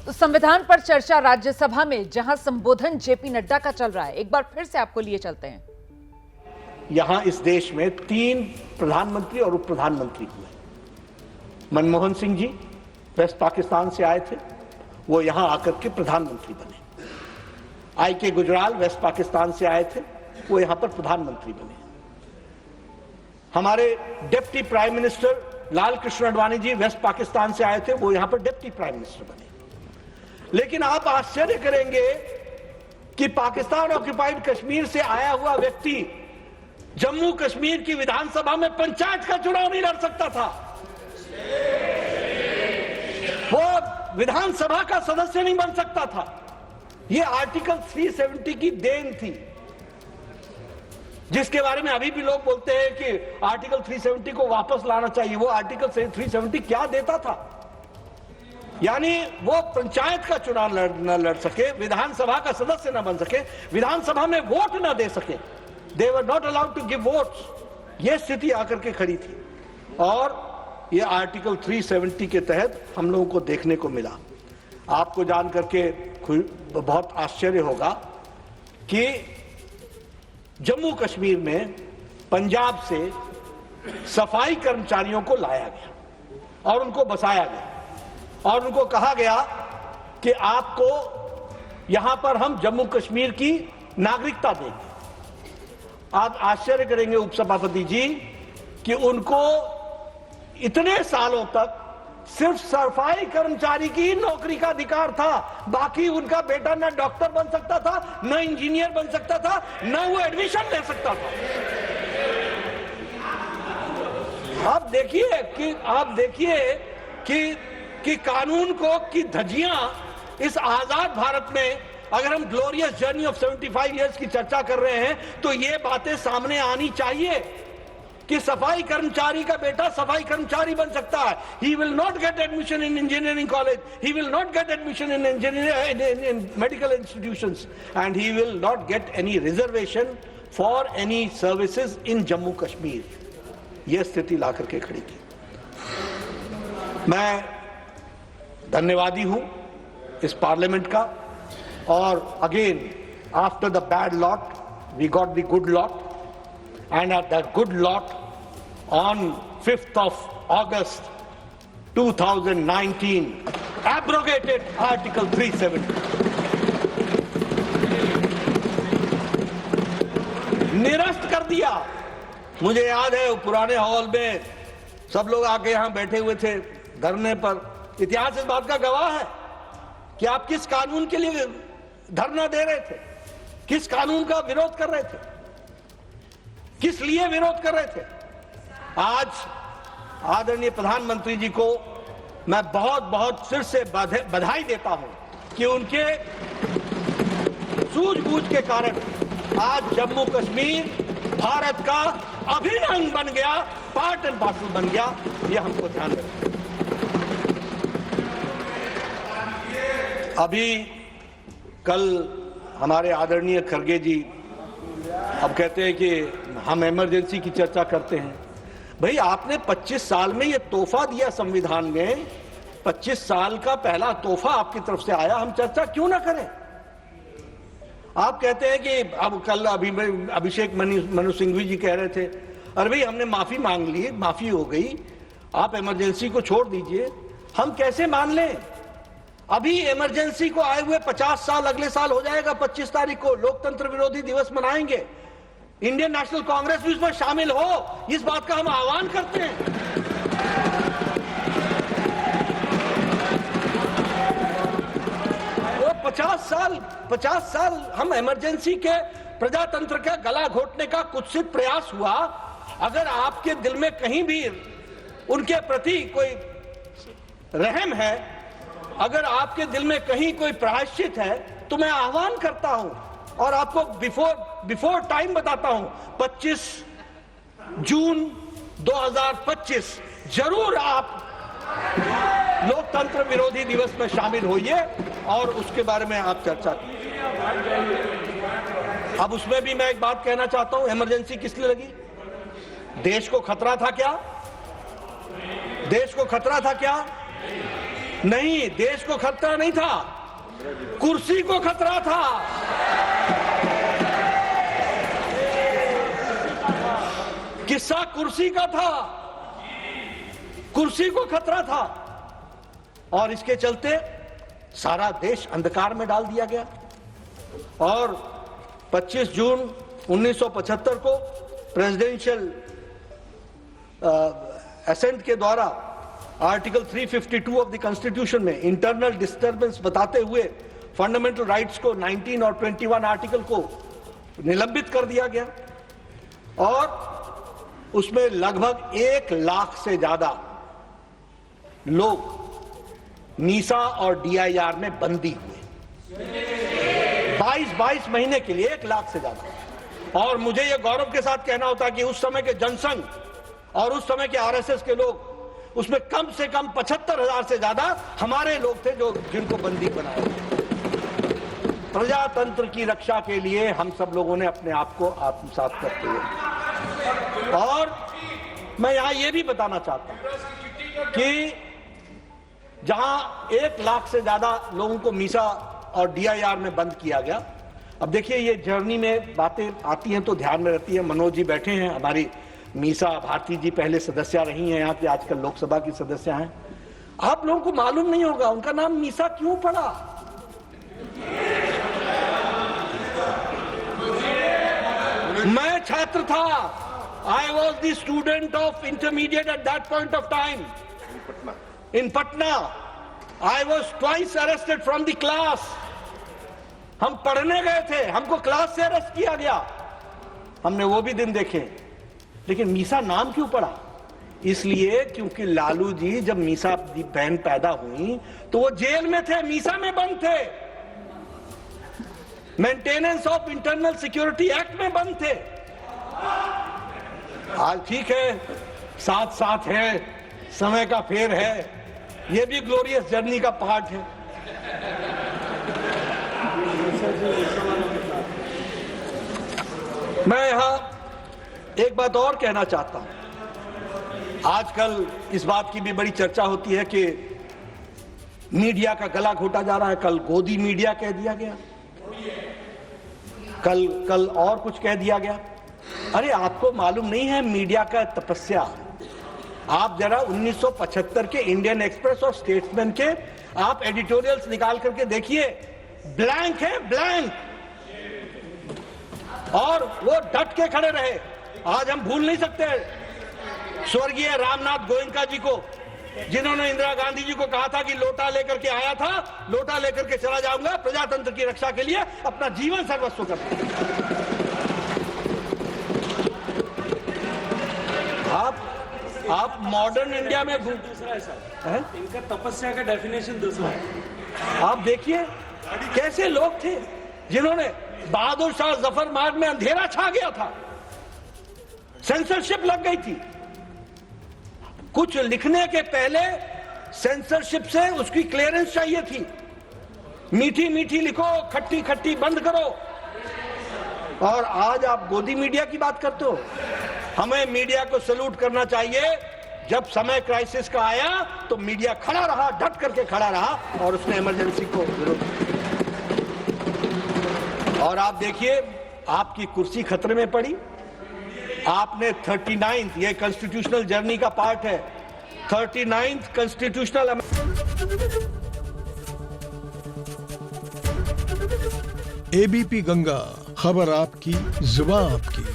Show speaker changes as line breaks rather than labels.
तो संविधान पर चर्चा राज्यसभा में जहां संबोधन जेपी नड्डा का चल रहा है, एक बार फिर से आपको लिए चलते हैं।
यहां इस देश में 3 प्रधानमंत्री और उप प्रधानमंत्री हुए। मनमोहन सिंह जी वेस्ट पाकिस्तान से आए थे, वो यहां आकर के प्रधानमंत्री बने। आई.के. गुजराल वेस्ट पाकिस्तान से आए थे, वो यहां पर प्रधानमंत्री बने। हमारे deputy prime minister Lal Krishna Advani ji waste Pakistan से आए थे, वो यहां पर डिप्टी प्राइम मिनिस्टर बने। लेकिन आप आश्चर्य करेंगे कि पाकिस्तान ऑक्युपाइड कश्मीर से आया हुआ व्यक्ति जम्मू कश्मीर की विधानसभा में पंचायत का चुनाव नहीं लड़ सकता था। वो विधानसभा का सदस्य नहीं बन सकता था। ये आर्टिकल 370 की देन थी, जिसके बारे में अभी भी लोग बोलते हैं कि आर्टिकल 370 को वापस लाना चाहिए। वो आर्टिकल 370 क्या देता था? यानी वो पंचायत का चुनाव न लड़ सके, विधानसभा का सदस्य न बन सके, विधानसभा में वोट न दे सके। They were not allowed to give votes. ये स्थिति आकर के खड़ी थी और ये आर्टिकल 370 के तहत हम लोगों को देखने को मिला। आपको जान करके बहुत आश्चर्य होगा कि जम्मू कश्मीर में पंजाब से सफाई कर्मचारियों को लाया गया और उनको बसाया गया और उनको कहा गया कि आपको यहां पर हम जम्मू कश्मीर की नागरिकता देंगे। आप आश्चर्य करेंगे उपसभापति जी कि उनको इतने सालों तक सिर्फ सफाई कर्मचारी की नौकरी का अधिकार था, बाकी उनका बेटा न डॉक्टर बन सकता था, न इंजीनियर बन सकता था, न वो एडमिशन ले सकता था। आप देखिए कि कानून को की धज्जियां इस आजाद भारत में, अगर हम ग्लोरियस जर्नी ऑफ 75 इयर्स की चर्चा कर रहे हैं तो ये बातें सामने आनी चाहिए कि सफाई कर्मचारी का बेटा सफाई कर्मचारी बन सकता है। He will not get admission in engineering college, he will not get admission in in medical institutions and he will not get any reservation for any services in Jammu Kashmir. यह स्थिति ला करके खड़ी की। मैं धन्यवादी हूं इस पार्लियामेंट का, और again after the bad lot we got the good lot, and at that good lot on 5th of August 2019 abrogated Article 370, निरस्त कर दिया। मुझे याद है पुराने हॉल में सब लोग आके यहां बैठे हुए थे धरने पर। इतिहास इस बात का गवाह है कि आप किस कानून के लिए धरना दे रहे थे, किस कानून का विरोध कर रहे थे, किस लिए विरोध कर रहे थे। आज आदरणीय प्रधानमंत्री जी को मैं बहुत बहुत सिर से बधाई देता हूं कि उनके सूझबूझ के कारण आज जम्मू कश्मीर भारत का अभिन्न अंग बन गया, पार्ट एंड पार्सल बन गया। यह हमको ध्यान रखना। अभी कल हमारे आदरणीय खड़गे जी अब कहते हैं कि हम इमरजेंसी की चर्चा करते हैं। भाई, आपने 25 साल में ये तोहफा दिया संविधान में, 25 साल का पहला तोहफा आपकी तरफ से आया, हम चर्चा क्यों ना करें? आप कहते हैं कि अब कल अभिषेक मनु सिंघवी जी कह रहे थे, अरे भाई हमने माफी मांग ली, माफी हो गई, आप इमरजेंसी को छोड़ दीजिए। हम कैसे मान लें? अभी इमरजेंसी को आए हुए 50 साल अगले साल हो जाएगा। 25 तारीख को लोकतंत्र विरोधी दिवस मनाएंगे। इंडियन नेशनल कांग्रेस भी इसमें शामिल हो, इस बात का हम आह्वान करते हैं। वो 50 साल हम इमरजेंसी के प्रजातंत्र का गला घोटने का कुत्सित प्रयास हुआ। अगर आपके दिल में कहीं भी उनके प्रति कोई रहम है, अगर आपके दिल में कहीं कोई प्रायश्चित है, तो मैं आह्वान करता हूं और आपको बिफोर टाइम बताता हूं, 25 जून 2025 जरूर आप लोकतंत्र विरोधी दिवस में शामिल होइए और उसके बारे में आप चर्चा कीजिए। अब उसमें भी मैं एक बात कहना चाहता हूं, इमरजेंसी किस लिए लगी? देश को खतरा था क्या? देश को खतरा था क्या? नहीं, देश को खतरा नहीं था, कुर्सी को खतरा था। किस्सा कुर्सी का था, कुर्सी को खतरा था, और इसके चलते सारा देश अंधकार में डाल दिया गया। और 25 जून 1975 को प्रेसिडेंशियल असेंट के द्वारा आर्टिकल 352 ऑफ द कॉन्स्टिट्यूशन में इंटरनल डिस्टर्बेंस बताते हुए फंडामेंटल राइट्स को 19 और 21 आर्टिकल को निलंबित कर दिया गया, और उसमें लगभग 1 लाख से ज्यादा लोग मीसा और डीआईआर में बंदी हुए 22 महीने के लिए, 1 लाख से ज्यादा। और मुझे यह गौरव के साथ कहना होता है कि उस समय के जनसंघ और उस समय के आरएसएस के लोग, उसमें कम से कम 75,000 से ज्यादा हमारे लोग थे जो जिनको बंदी बनाया। प्रजातंत्र की रक्षा के लिए हम सब लोगों ने अपने आप को आत्मसात करते हुए, और मैं यहां यह भी बताना चाहता हूं कि जहां 1 लाख से ज्यादा लोगों को मीसा और डीआईआर में बंद किया गया। अब देखिए, ये जर्नी में बातें आती हैं तो ध्यान में रहती है। मनोज जी बैठे हैं, हमारी मीसा भारती जी पहले सदस्य रही हैं यहाँ की, आजकल लोकसभा की सदस्य हैं। आप लोगों को मालूम नहीं होगा उनका नाम मीसा क्यों पड़ा। मैं छात्र था, I was the student of intermediate at that point of time in Patna. I was twice arrested from the class. हम पढ़ने गए थे, हमको क्लास से अरेस्ट किया गया, हमने वो भी दिन देखे। लेकिन मीसा नाम क्यों पड़ा? इसलिए क्योंकि लालू जी जब मीसा बहन पैदा हुई तो वो जेल में थे, मीसा में बंद थे, maintenance of internal security act में बंद थे। आज ठीक है, साथ साथ है, समय का फेर है, ये भी ग्लोरियस जर्नी का पार्ट है। मैं यहां एक बात और कहना चाहता हूं। आजकल इस बात की भी बड़ी चर्चा होती है कि मीडिया का गला घोटा जा रहा है। कल गोदी मीडिया कह दिया गया, कल और कुछ कह दिया गया। अरे आपको मालूम नहीं है मीडिया का तपस्या? आप जरा 1975 के इंडियन एक्सप्रेस और स्टेट्समैन के आप एडिटोरियल्स निकाल करके देखिए, ब्लैंक है, ब्लैंक। और वो डट के खड़े रहे। आज हम भूल नहीं सकते स्वर्गीय रामनाथ गोयनका जी को, जिन्होंने इंदिरा गांधी जी को कहा था कि लोटा लेकर के आया था, लोटा लेकर के चला जाऊंगा, प्रजातंत्र की रक्षा के लिए अपना जीवन सर्वस्व करते। आप मॉडर्न इंडिया में
दूसरा है सर, इनका तपस्या का डेफिनेशन दूसरा है।
आप देखिए कैसे लोग थे जिन्होंने, बहादुर शाह जफर मार्ग में अंधेरा छा गया था, सेंसरशिप लग गई थी। कुछ लिखने के पहले सेंसरशिप से उसकी क्लियरेंस चाहिए थी। मीठी मीठी लिखो, खट्टी खट्टी बंद करो। और आज आप गोदी मीडिया की बात करते हो। हमें मीडिया को सैल्यूट करना चाहिए। जब समय क्राइसिस का आया तो मीडिया खड़ा रहा, डट करके खड़ा रहा, और उसने इमरजेंसी को विरोध। और आप देखिए, आपकी कुर्सी खतरे में पड़ी। आपने 39th, ये कॉन्स्टिट्यूशनल जर्नी का पार्ट है, 39th कॉन्स्टिट्यूशनल।
एबीपी गंगा, खबर आपकी, जुबान आपकी।